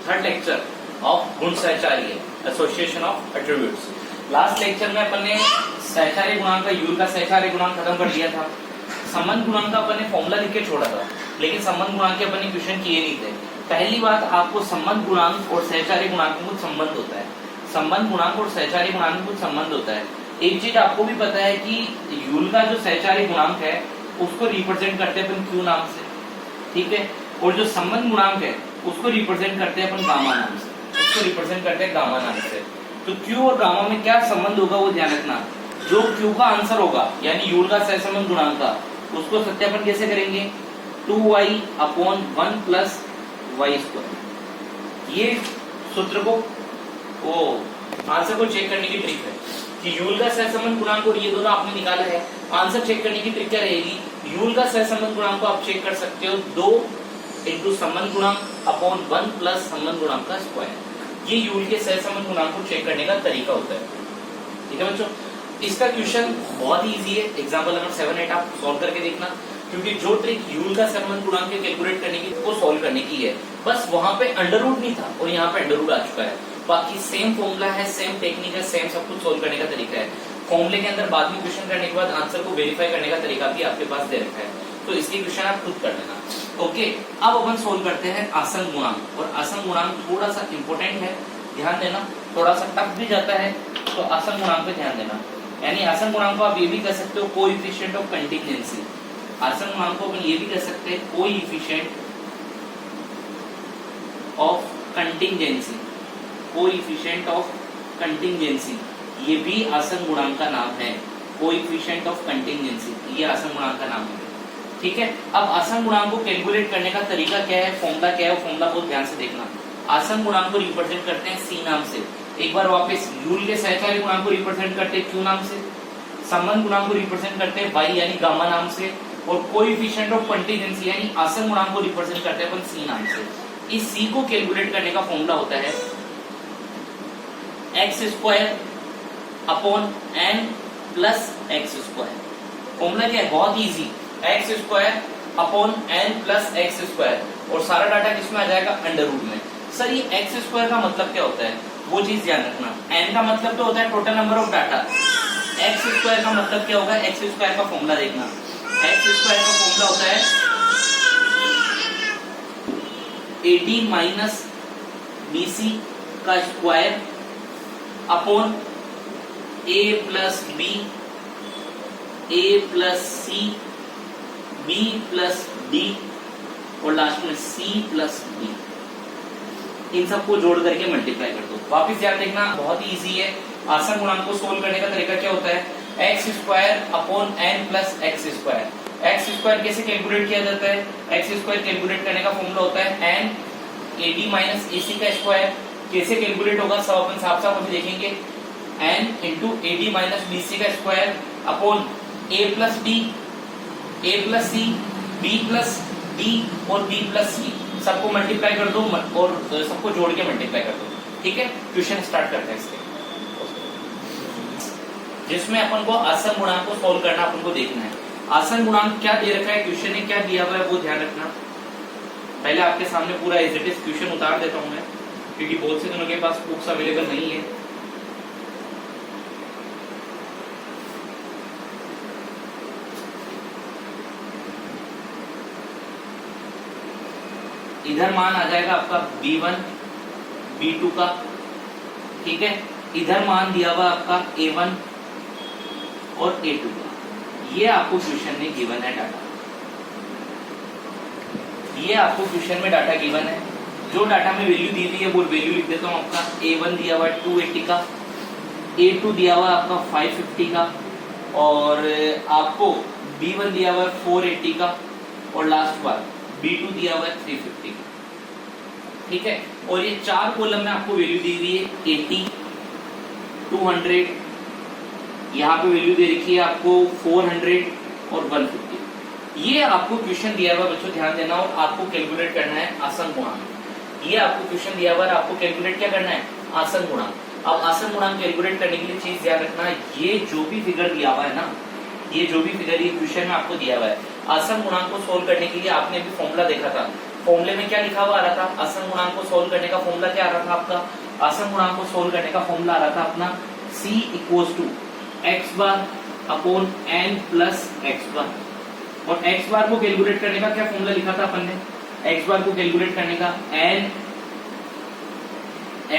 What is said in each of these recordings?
Third lecture of गुण सहचार्य, association of attributes. Last lecture में अपन ने सहचार्य गुणांक का यूल का सहचार्य गुणांक खत्म कर दिया था। संबंध गुणांक का अपन ने फॉर्मूला लिख के छोड़ा था, लेकिन संबंध गुणांक के अपन ने क्वेश्चन किए नहीं थे। पहली बात, आपको संबंध गुणांक और सहचार्य गुणांक में कुछ संबंध होता है। संबंध गुणांक और सहचार्य गुणांक में कुछ संबंध होता है। एक चीज आपको भी पता है कि यूल का जो सहचार्य गुणांक है उसको रिप्रेजेंट करते हैं अपन क्यू नाम से, ठीक है, और जो संबंध गुणांक है उसको रिप्रेजेंट करते हैं अपन गामा नाम से, उसको रिप्रेजेंट करते हैं गामा नाम से। तो क्यू और गामा में क्या संबंध होगा वो ध्यान रखना। जो क्यू का आंसर होगा यानी यूल का सहसंबंध गुणांक का, उसको सत्यापन कैसे करेंगे, 2y/1 + y²। ये सूत्र को आंसर को चेक करने की ट्रिक है कि यूल का सहसंबंध गुणांक और ये दोनों आपने निकाला है। आंसर चेक करने की ट्रिक क्या रहेगी, यूल का सहसंबंध गुणांक को आप चेक कर सकते हो 2 × संबंध गुणांक अपॉन 1 + संबंध गुणांक का स्क्वायर। ये यूल के सहसंबंध गुणांक को चेक करने का तरीका होता है, ठीक है बच्चों। इसका क्वेश्चन बहुत ही इजी है, एग्जांपल नंबर 7, 8 आप सॉल्व करके देखना, क्योंकि जो ट्रिक यूल का सहसंबंध गुणांक के कैलकुलेट करने की वो सॉल्व करने की है। बस वहां पे अंडर रूट नहीं था और यहाँ पे अंडर रूट आ चुका है। बाकी सेम फॉर्मूला है, सेम टेक्निक है, सेम सब कुछ सोल्व करने का तरीका है। फॉर्मूले के अंदर बाद में क्वेश्चन करने के बाद आंसर को वेरीफाई करने का तरीका भी आपके पास दे रखा है, तो इसके क्वेश्चन आप खुद कर लेना। ओके, अब अपन सोल्व करते हैं आसन गुणांक। और आसन गुणांक थोड़ा सा इंपॉर्टेंट है, ध्यान देना, थोड़ा सा टफ भी जाता है, तो आसन गुणांक पे ध्यान देना। यानी आसन गुणांक को आप ये भी कह सकते हो कोएफिशिएंट ऑफ कंटिजेंसी। आसन गुणांक को अपन ये भी कह सकते हैं coefficient of contingency, coefficient of contingency, ये भी आसन गुणांक का नाम है। कोएफिशिएंट ऑफ कंटिजेंसी, ये आसन गुणांक का नाम है, ठीक है। अब आसन गुणांक को कैलकुलेट करने का तरीका क्या है, फॉर्मूला क्या है, फॉर्मूला बहुत ध्यान से देखना। आसन गुणांक को रिप्रेजेंट करते हैं सी नाम से। एक बार वापस, यूल के सहचार्य गुणांक को रिप्रेजेंट करते हैं क्यू नाम से, संबंध गुणांक को रिप्रेजेंट करते हैं वाई यानी गामा नाम से, और कोएफिशिएंट ऑफ कंटिजेंसी यानी आसन गुणांक को रिप्रेजेंट करते हैं अपन सी नाम से। इस सी को कैलकुलेट करने का फॉर्मूला होता है x² upon n + x²। Formula क्या है, बहुत easy, x² upon n + x², और सारा डाटा किसमें आ जाएगा, अंडर रूट में। सर ये x² का मतलब क्या होता है, वो चीज ध्यान रखना। n का मतलब तो होता है total number of data, x² का मतलब क्या होगा, x² का फॉर्मूला देखना। x² का फॉर्मूला होता है AD - BC का square upon A + B, A + C, B + D, और लास्ट में C + D। इन सबको जोड़ करके मल्टीप्लाई कर दो। वापिस ध्यान देखना, बहुत ही इजी है। आसन गुणांक को सोल्व करने का तरीका क्या होता है, x² upon n + x²। x² कैसे कैलकुलेट किया जाता है, x² कैलकुलेट करने का फॉर्मूला होता है n AD - AC का स्क्वायर। कैसे कैलकुलेट होगा सब अपन साफ साफ अभी देखेंगे। n × AD - BC का square upon A + D, A + C, B + D और B + C, सबको मल्टीप्लाई कर दो और सबको जोड़ के मल्टीप्लाई कर दो, ठीक है। क्वेश्चन स्टार्ट करते हैं इसके, जिसमें अपन को आसन गुणांक को सोल्व करना अपन को देखना है। आसन गुणांक क्या दे रखा है, क्वेश्चन में क्या दिया हुआ है वो ध्यान रखना। पहले आपके सामने पूरा एज इट इज क्वेश्चन उतार देता हूं मैं, क्योंकि बहुत से जनों के पास बुक्स अवेलेबल नहीं है। इधर मान आ जाएगा आपका B1 B2 का, ठीक है। इधर मान दिया हुआ आपका A1 और A2 का। ये आपको क्वेश्चन में गिवन है डाटा, ये आपको क्वेश्चन में डाटा गिवन है। जो डाटा में वैल्यू दी हुई है वो वैल्यू लिख देता हूँ। आपका A1 दिया हुआ है 280 का, A2 दिया हुआ है आपका 550 का, और आपको B1 दिया हुआ है 480 का, और लास्ट बार B2 दिया हुआ है 350 का, ठीक है। और ये चार कॉलम में आपको वैल्यू दी हुई है 80, 200, यहाँ पे वैल्यू दे रखी है आपको 400 और 150। ये आपको क्वेश्चन दिया हुआ बच्चों, ध्यान देना, और आपको कैलकुलेट करना है आसन गुणांक। ये आपको क्वेश्चन दिया हुआ है, आपको कैलकुलेट क्या करना है, आसन गुणांक। अब आसन गुणांक कैलकुलेट करने के लिए चीज ध्यान रखना, ये जो भी फिगर दिया हुआ है ना, ये जो भी फिगर ये क्वेश्चन में आपको दिया हुआ है, आसन गुणांक को सोल्व करने के लिए आपने अभी फॉर्मूला देखा था। फॉर्मूले में क्या लिखा हुआ आ रहा था, आसन्न गुणांक को सोल्व करने का फॉर्मूला क्या आ रहा था आपका, आसन्न गुणांक को सोल्व करने का फॉर्मूला आ रहा था अपना C = x bar upon n plus x बार। और x बार को कैलकुलेट करने का क्या फॉर्मूला लिखा था अपन ने, x बार को कैलकुलेट करने का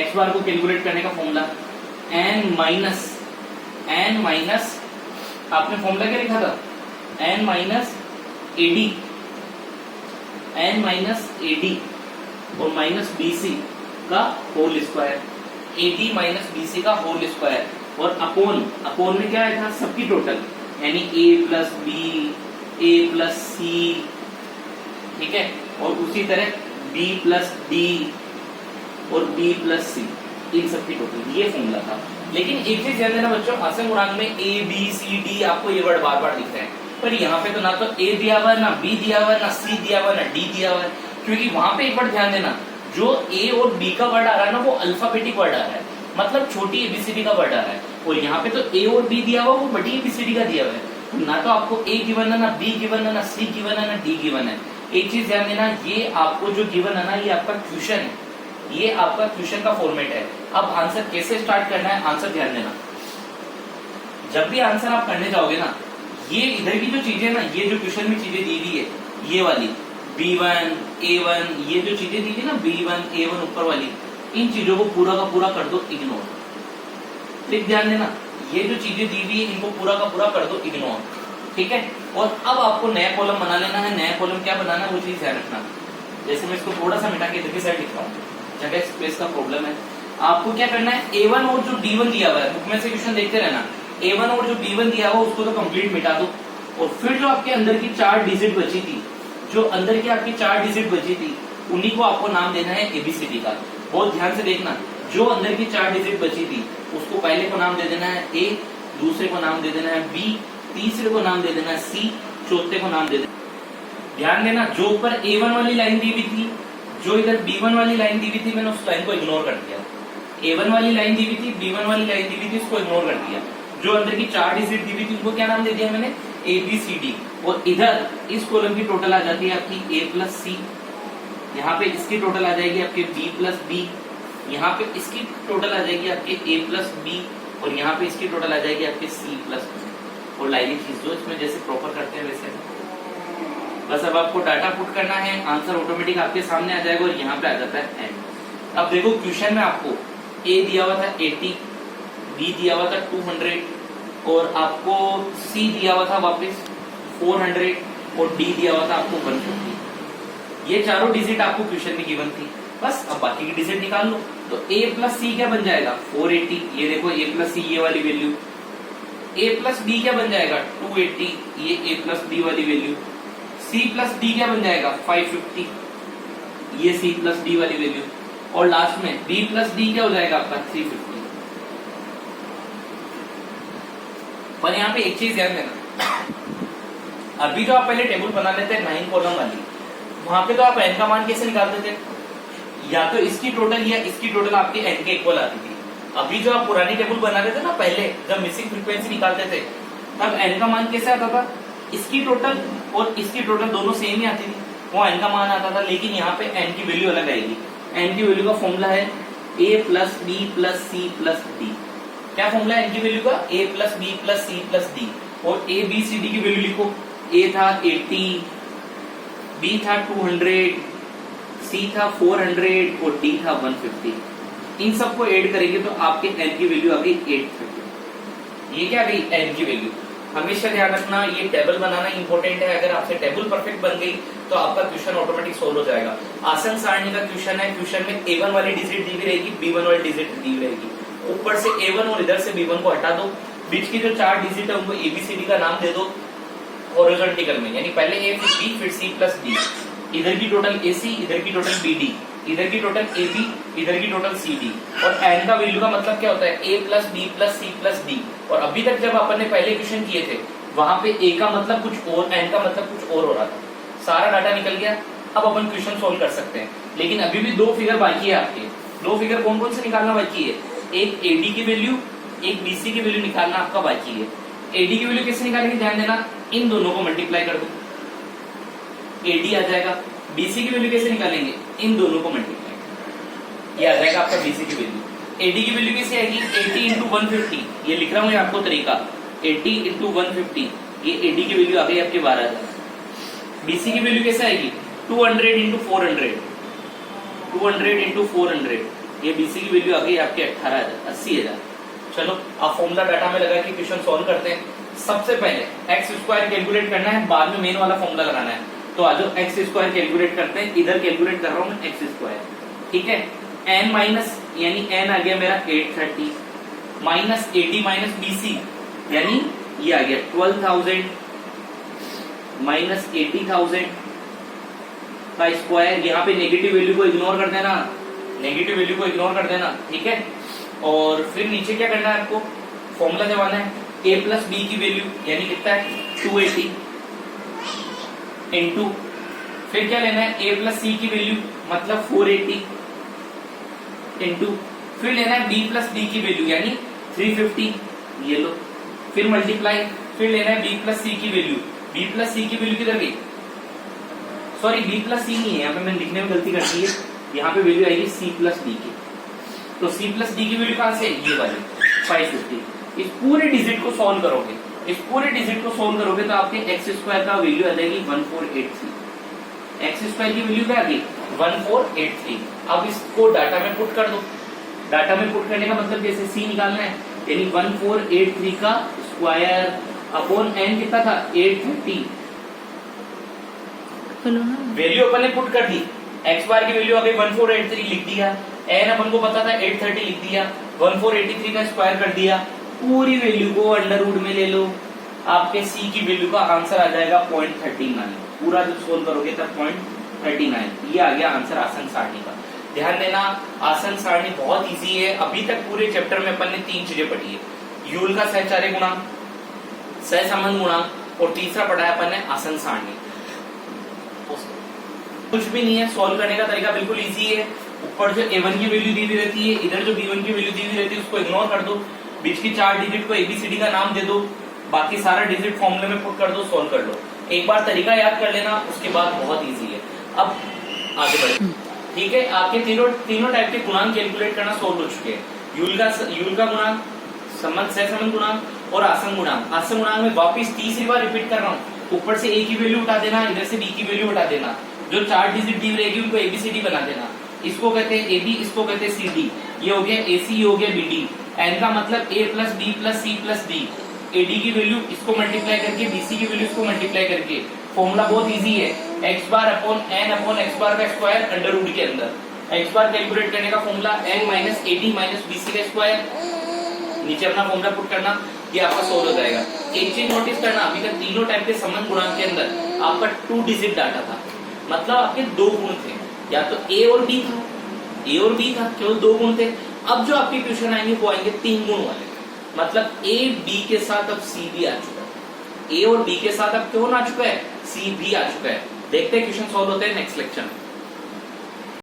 x बार को कैलकुलेट करने का फॉर्मूला n माइनस आपने फॉर्मूला क्या लिखा था, n माइनस AD और माइनस BC का whole square, AD minus BC का होल स्क्वायर, और अपोन में क्या आया था, सबकी टोटल, यानी A plus B, A plus C, ठीक है, और उसी तरह B प्लस D और B प्लस C, इन सबकी टोटल, ये फॉर्मूला था। लेकिन एक चीज ध्यान देना बच्चों, आसन्न गुणांक में A B C D आपको ये वर्ड बार बार दिख रहे हैं, पर यहाँ पे तो ना तो A दिया हुआ है, ना B दिया हुआ है, ना C दिया हुआ है, ना D दिया हुआ है, क्योंकि वहां पे एक बार ध्यान देना, जो A और B का वर्ड आ रहा है ना, वो अल्फाबेटिक वर्ड आ रहा है, मतलब छोटी ABCD का वर्ड आ रहा है, और यहाँ पे तो A और B दिया हुआ, वो बड़ी ABCD का दिया हुआ है, ना तो आपको A गिवन है, ना B गिवन है, ना C गिवन है, ना D गिवन है। एक चीज ध्यान देना, ये आपको जो गिवन है ना, ये आपका क्वेश्चन है, ये आपका क्वेश्चन का फॉर्मेट है। अब आंसर कैसे स्टार्ट करना है, आंसर ध्यान देना, जब भी आंसर आप करने जाओगे ना, ये इधर की जो चीजें ना, ये जो क्वेश्चन में चीजें दी हुई है, ये वाली B1 A1, ये जो चीजें दी थी ना B1 A1 ऊपर वाली, इन चीजों को पूरा का पूरा कर दो इग्नोर। ठीक, ध्यान देना, ये जो चीजें दी हुई है इनको पूरा का पूरा कर दो इग्नोर, ठीक है। और अब आपको नया कॉलम बना लेना है, नया कॉलम क्या बनाना है वो चीज ध्यान रखना। जैसे मैं इसको थोड़ा सा मिटा के इधर की साइड लिखता हूँ, जगह स्पेस का प्रॉब्लम है। आपको क्या करना है, A1 और जो D1 दिया हुआ है, बुक में से क्वेश्चन देखते रहना, A1 और जो D1 दिया हुआ उसको तो कंप्लीट मिटा दो, और फिर जो आपके अंदर की 4 डिजिट बची थी, जो अंदर की आपकी 4 डिजिट बची थी, उन्हीं को आपको नाम देना है ABCD का। बहुत ध्यान से देखना, जो अंदर की 4 डिजिट बची थी उसको पहले को नाम दे देना है A, दूसरे को नाम दे देना है B, तीसरे को नाम दे देना है C, चौथे को नाम दे देना। ध्यान देना, जो ऊपर A1 वाली लाइन दी हुई थी, जो इधर B1 वाली लाइन दी हुई थी, मैंने उस लाइन को इग्नोर कर दिया। A1 वाली लाइन दी हुई थी, B1 वाली लाइन दी हुई थी, उसको इग्नोर कर दिया। जो अंदर की 4 डिजिट दी हुई थी उनको क्या नाम दे दिया मैंने, ABCD। और इधर इस कॉलम की टोटल आ जाती है आपकी A प्लस C, यहाँ पे इसकी टोटल आ जाएगी आपके B प्लस B, यहाँ पे इसकी टोटल आ जाएगी आपके A प्लस B, और यहाँ पे इसकी टोटल आ जाएगी आपके C प्लस B। और लाइनें खींच दो इसमें, जैसे प्रॉपर करते हैं वैसे। बस अब आपको डाटा पुट करना है, आंसर ऑटोमेटिक आपके सामने आ जाएगा, और यहाँ पे आ जाता है n। अब देखो क्वेश्चन में आपको A दिया हुआ था 80, B दिया हुआ था 200, और आपको C दिया हुआ था वापस 400, और D दिया हुआ था आपको 150। ये चारों डिजिट आपको क्वेश्चन में गिवन थी। बस अब बाकी की डिजिट निकाल लो, तो A प्लस C क्या बन जाएगा 480, ये देखो A प्लस C ये वाली वैल्यू। A प्लस B क्या बन जाएगा 280, ये A प्लस B वाली वैल्यू। C प्लस D क्या बन जाएगा 550, ये C प्लस D वाली वैल्यू। और लास्ट में B प्लस D क्या हो जाएगा आपका 350। पर यहाँ पे एक चीज ध्यान देना, अभी जो आप पहले टेबल बना लेते हैं 9 कॉलम वाली, वहां पे तो आप n का मान कैसे निकालते थे, या तो इसकी टोटल या इसकी टोटल आपके n के इक्वल आती थी। अभी जो आप पुरानी टेबल बना रहे थे ना पहले, जब मिसिंग फ्रीक्वेंसी निकालते थे, तब n का मान कैसे आता था, इसकी टोटल और इसकी टोटल दोनों सेम ही आती थी, वो n का मान आता था। लेकिन यहाँ पे n की वैल्यू अलग आएगी। n की वैल्यू का फॉर्मूला है A plus B plus C plus D। क्या फॉर्मूला है n की वैल्यू का, A plus B plus C plus D। और A B C D की वैल्यू लिखो, A था 80, B था 200, C था 400 और D था 150। इन सबको ऐड करेंगे तो आपके n की वैल्यू आ गई 830। ये क्या गई n की वैल्यू। हमेशा ध्यान रखना, ये टेबल बनाना इंपॉर्टेंट है। अगर आपसे टेबल परफेक्ट बन गई तो आपका क्वेश्चन ऑटोमेटिक सोल्व हो जाएगा। आसन सारणी का क्वेश्चन है, क्वेश्चन में A1 वाली डिजिट दी हुई रहेगी, B1 वाली डिजिट दी हुई रहेगी। ऊपर से A1 और इधर से B1 को हटा दो, बीच की जो 4 डिजिट है उनको ABCD का नाम दे दो हॉरिजॉन्टल में, यानी पहले A फिर B फिर C प्लस D। इधर की टोटल AC, इधर की टोटल BD, इधर की टोटल AB, इधर की टोटल CD। और n का वैल्यू का मतलब क्या होता है, A plus B plus C plus D। और अभी तक जब अपन ने पहले क्वेश्चन किए थे, वहां पे A का मतलब कुछ और, n का मतलब कुछ और हो रहा था। सारा डाटा निकल गया, अब अपन क्वेश्चन सोल्व कर सकते हैं। लेकिन अभी भी 2 फिगर बाकी है आपके। 2 फिगर कौन कौन से निकालना बाकी है, एक AD की वैल्यू, एक BC की वैल्यू निकालना आपका बाकी है। AD की वैल्यू कैसे निकालेंगे, ध्यान देना, इन दोनों को मल्टीप्लाई कर दो, AD आ जाएगा बीसी की वैल्यू कैसे निकालेंगे, इन दोनों को मल्टीप्लाई, ये आ जाएगा आपका बीसी की वैल्यू। एडी की वैल्यू कैसे आएगी, 80 इंटू 150, ये लिख रहा हूँ आपको तरीका, 80 इंटू 150, ये एडी की वैल्यू आ गई आपके 12,000। बीसी की वैल्यू कैसे आएगी, 200 इंटू 400, 200 इंटू 400, ये बीसी की वैल्यू आ गई आपके 18,000, 80,000। चलो अब फॉर्मूला डाटा में लगा के क्वेश्चन सॉल्व करते हैं। सबसे पहले एक्स स्क्वायर कैलकुलेट करना है, बाद में मेन वाला फॉर्मूला लगाना है। तो आज एक्स स्क्वायर कैलकुलेट करते हैं, इधर कैलकुलेट कर रहा हूँ मैं एक्स स्क्वायर, ठीक है। एन माइनस यानी एन आ गया मेरा 830 माइनस 80 माइनस बीसी यानी ये आ गया 12,000 माइनस 80,000 का स्क्वायर। यहाँ पे नेगेटिव वैल्यू को इग्नोर कर देना, नेगेटिव वैल्यू को इग्नोर कर देना, ठीक है। और फिर नीचे क्या करना है आपको, फॉर्मूला जमाना है, a प्लस बी की वैल्यू यानी कितना है 280 इंटू, फिर क्या लेना है a प्लस सी की वैल्यू मतलब 480 इंटू, फिर लेना है b प्लस डी की वैल्यू यानी 350, ये लो, फिर मल्टीप्लाई, फिर लेना है b प्लस सी की वैल्यू, b प्लस सी की वैल्यू किधर गई, सॉरी b प्लस सी नहीं है, यहाँ पे मैंने लिखने में गलती कर दी है, यहाँ पे वैल्यू आएगी c प्लस डी की। तो c प्लस डी की वैल्यू कहां से, ये वाली 550। इस पूरे डिजिट को सॉल्व करोगे, इस पूरे डिजिट को सॉल्व करोगे तो आपके एक्स स्क्वायर का वैल्यू आ जाएगी 1483, एक्स स्क्वायर की वैल्यू क्या आ गई 1483। अब इसको डाटा में पुट कर दो, डाटा में पुट करने का मतलब जैसे c निकालना है यानी 1483 का स्क्वायर अपॉन n कितना था 830, वैल्यू अपन ने पुट कर दी, एक्स बार की वैल्यू आ गई 1483 लिख दिया, n अपन को पता था 830 लिख दिया, 1483 का स्क्वायर कर दिया, पूरी वैल्यू को अंडर रूट में ले लो, आपके c की वैल्यू का आंसर आ जाएगा 0.39, पूरा जब सोल्व करोगे तब 0.39, ये आ गया आंसर आसन सारणी का। ध्यान देना आसन सारणी बहुत इजी है, अभी तक पूरे चैप्टर में अपन ने 3 चीजें पढ़ी है, यूल का सहचार्य गुणांक, सहसंबंध गुणांक और तीसरा पढ़ा है अपन ने आसन सारणी। कुछ भी नहीं है, सॉल्व करने का तरीका बिल्कुल इजी है। ऊपर जो a1 की वैल्यू दी हुई रहती है, इधर जो b1 की वैल्यू दी हुई रहती है उसको इग्नोर कर दो, बीच की 4 डिजिट को ABCD का नाम दे दो, बाकी सारा डिजिट फॉर्मूले में पुट कर दो, सॉल्व कर लो। एक बार तरीका याद कर लेना, उसके बाद बहुत इजी है। अब आगे बढ़े, ठीक है। आपके तीनों टाइप के गुणांक कैलकुलेट करना सॉल्व हो चुके हैं, यूल का गुणांक, सहसंबंध गुणांक और आसन गुणांक। आसन गुणांक में वापिस तीसरी बार रिपीट कर रहा हूँ, ऊपर से a की वैल्यू उठा देना, इधर से b की वैल्यू उठा देना, जो 4 डिजिट दी रहेगी उनको ABCD बना देना, इसको कहते हैं AB, इसको कहते हैं CD, ये हो गया AC, ये हो गया BD, n का मतलब a plus b plus c plus d, AD की वैल्यू इसको मल्टीप्लाई करके, BC की वैल्यू इसको मल्टीप्लाई करके, फॉर्मूला बहुत इजी है, x bar upon n upon x बार का स्क्वायर अंडर रूट के अंदर, x बार कैलकुलेट करने का formula n minus AD minus BC का स्क्वायर, नीचे अपना फॉर्मूला पुट करना, ये आपका सोल्व हो जाएगा। एक चीज नोटिस करना, अभी तक तीनों टाइप के संबंध गुणांक के अंदर आपका 2 डिजिट डाटा था, मतलब आपके 2 गुण थे, या तो a और b था, a और b था, केवल 2 गुण थे। अब जो आपके क्वेश्चन आएंगे वो आएंगे 3 गुण वाले, मतलब a b के साथ अब c भी आ चुका है, a और b के साथ अब कौन आ चुका है, c भी आ चुका है। देखते हैं क्वेश्चन सॉल्व होते हैं नेक्स्ट लेक्चर में।